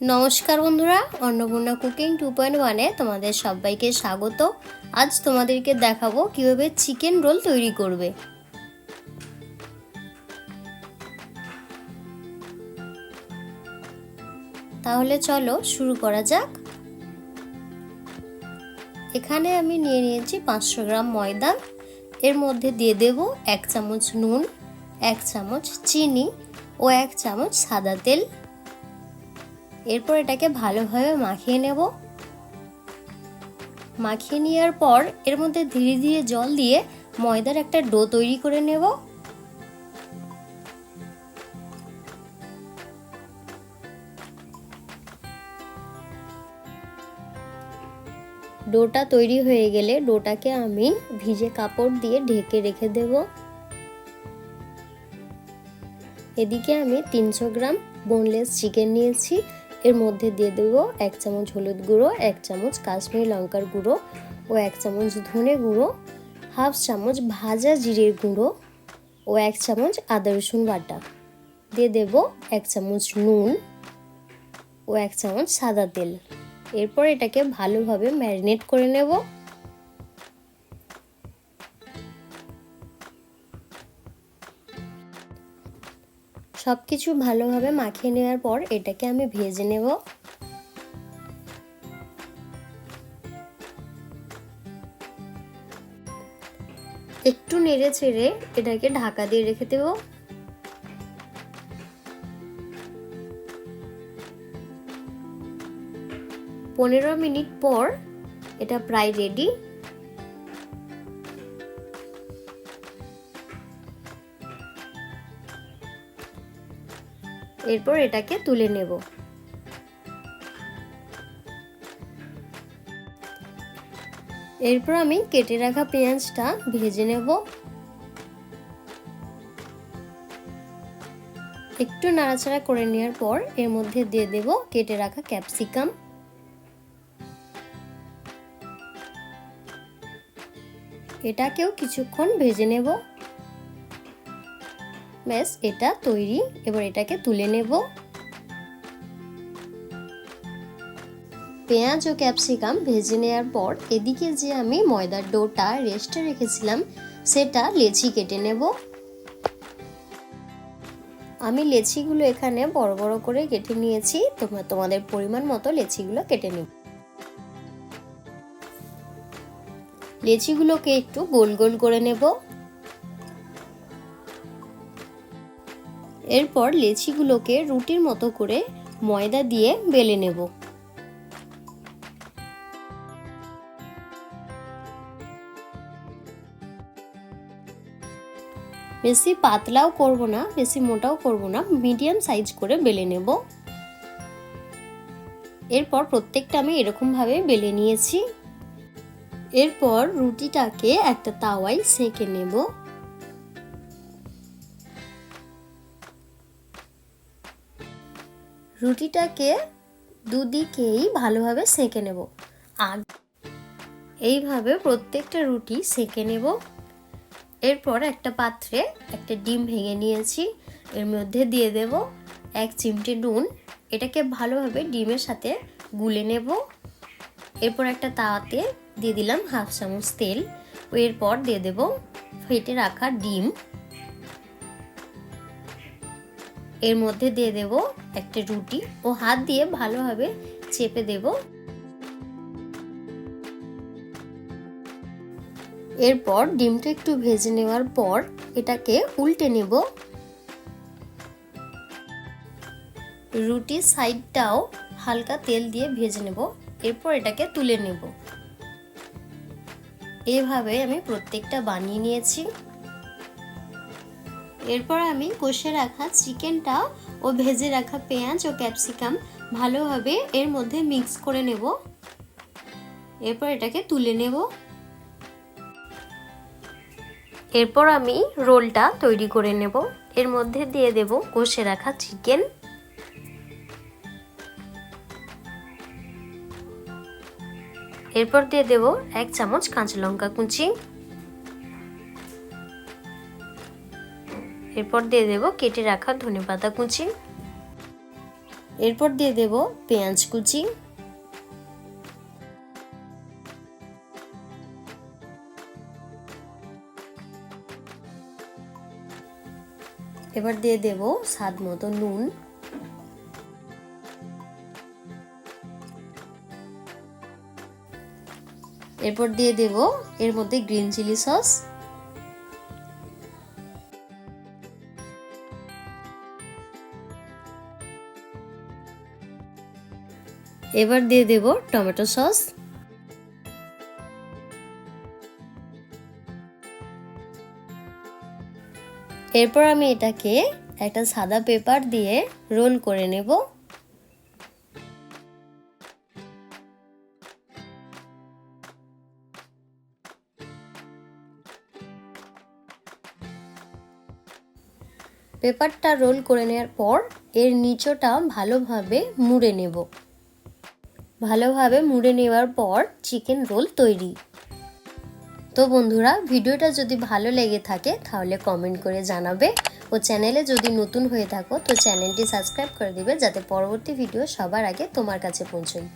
নমস্কার বন্ধুরা, অন্নপূর্ণা কুকিং 2.1 তোমাদের সবাইকে স্বাগত। আজ তোমাদেরকে দেখাবো কিভাবে চিকেন রোল তৈরি করবে। তাহলে চলো শুরু করা যাক। এখানে আমি নিয়ে নিয়েছি 500 গ্রাম ময়দা। এর মধ্যে দিয়ে দেব 1 চামচ নুন, 1 চামচ চিনি ও 1 চামচ সাদা তেল। এরপর এটাকে ভালোভাবে মাখিয়ে নেব। মাখিয়ে নেওয়ার পর এর মধ্যে ধীরে ধীরে জল দিয়ে ময়দার একটা ডো তৈরি করে নেব। ডোটা তৈরি হয়ে গেলে ডোটাকে আমি ভিজে কাপড় দিয়ে ঢেকে রেখে দেব। এদিকে আমি 300 গ্রাম বোনলেস চিকেন নিয়েছি। এর মধ্যে দিয়ে দেব 1 চামচ হলুদ গুঁড়ো, 1 চামচ কাশ্মীরি লঙ্কার গুঁড়ো ও 1 চামচ ধনে গুঁড়ো, হাফ চামচ ভাজা জিরের গুঁড়ো ও 1 চামচ আদা রসুন বাটা। দিয়ে দেব 1 চামচ নুন ও 1 চামচ সাদা তেল। এরপর এটাকে ভালোভাবে ম্যারিনেট করে নেব। সবকিছু ভালোভাবে মাখিয়ে নেওয়ার পর এটাকে আমি ভেজে নেব। একটু নেড়ে চেড়ে এটাকে ঢাকা দিয়ে রেখে দেব। পনেরো মিনিট পর এটা প্রায় রেডি। এরপর এটাকে তুলে নেব। এরপর আমি কেটে রাখা পেঁয়াজটা ভেজে নেব। একটু নাড়াচাড়া করে নেওয়ার পর এর মধ্যে দিয়ে দেব কেটে রাখা ক্যাপসিকাম। এটাকেও কিছুক্ষণ ভেজে নেব। ব্যাস, এটা তৈরি। এবার এটাকে তুলে নেব। পেঁয়াজ ও ক্যাপসিকাম ভেজে নেওয়ার পর এদিকে যে আমি ময়দার ডোটা রেস্টে রেখেছিলাম সেটা লেচি কেটে নেব। আমি লেচিগুলো এখানে বড় বড় করে কেটে নিয়েছি। তোমরা তোমাদের পরিমাণ মতো লেচিগুলো কেটে নেবে। লেচিগুলোকে একটু গোল গোল করে নেব। এরপর লেচিগুলোকে রুটির মতো করে ময়দা দিয়ে বেলে নেব। বেশি পাতলাও করব না, বেশি মোটাও করব না, মিডিয়াম সাইজ করে বেলে নেব। এরপর প্রত্যেকটা আমি এরকম ভাবে বেলে নিয়েছি। এরপর রুটিটাকে একটা তাওয়ায় সেঁকে নেব। রুটিটাকে দুদিকেই ভালোভাবে সেঁকে নেব। আর এইভাবে প্রত্যেকটা রুটি সেঁকে নেব। এরপর একটা পাত্রে একটা ডিম ভেঙে নিয়েছি। এর মধ্যে দিয়ে দেব 1 চিমটে নুন। এটাকে ভালোভাবে ডিমের সাথে গুলে নেব। এরপর একটা তাওয়াতে দিয়ে দিলাম হাফ চামচ তেল। এরপর দিয়ে দেব ফেটে রাখা ডিম। এর মধ্যে দিয়ে দেব একটা রুটি ও হাত দিয়ে ভালোভাবে চেপে দেব। এরপর ডিমটা একটু ভেজে নেওয়ার পর এটাকে উল্টে নেব। রুটির সাইডটাও হালকা তেল দিয়ে ভেজে নেব। এরপর এটাকে তুলে নেব। এভাবে আমি প্রত্যেকটা বানিয়ে নিয়েছি। এরপর আমি কষে রাখা চিকেনটা ও ভেজে রাখা পেঁয়াজ ও ক্যাপসিকাম ভালোভাবে এর মধ্যে মিক্স করে নেব। এরপর এটাকে তুলে নেব। এরপর আমি রোলটা তৈরি করে নেব। এর মধ্যে দিয়ে দেব কষে রাখা চিকেন। এরপর দিয়ে দেব 1 চামচ কাঁচা লঙ্কা কুচি। এরপর দিয়ে দেব কেটে রাখা ধনেপাতা কুচি। এরপর দিয়ে দেব পেঁয়াজ কুচি, এবার দিয়ে দেব স্বাদ মতো নুন, এরপর দিয়ে দেব এর মধ্যে গ্রিন চিলি সস, এবার দিয়ে দেব টমেটো সস, এরপর আমি এটাকে একটা সাদা পেপার দিয়ে রোল করে নেব। পেপারটা রোল করে নেওয়ার পর এর নিচটা ভালোভাবে মুড়ে নেব। ভালোভাবে মুড়ে নেওয়ার পর চিকেন রোল তৈরি। তো বন্ধুরা, ভিডিওটা যদি ভালো লেগে থাকে তাহলে কমেন্ট করে জানাবে, ও চ্যানেলে যদি নতুন হয়ে থাকো তো চ্যানেলটি সাবস্ক্রাইব করে দিবে যাতে পরবর্তী ভিডিও সবার আগে তোমার কাছে পৌঁছয়।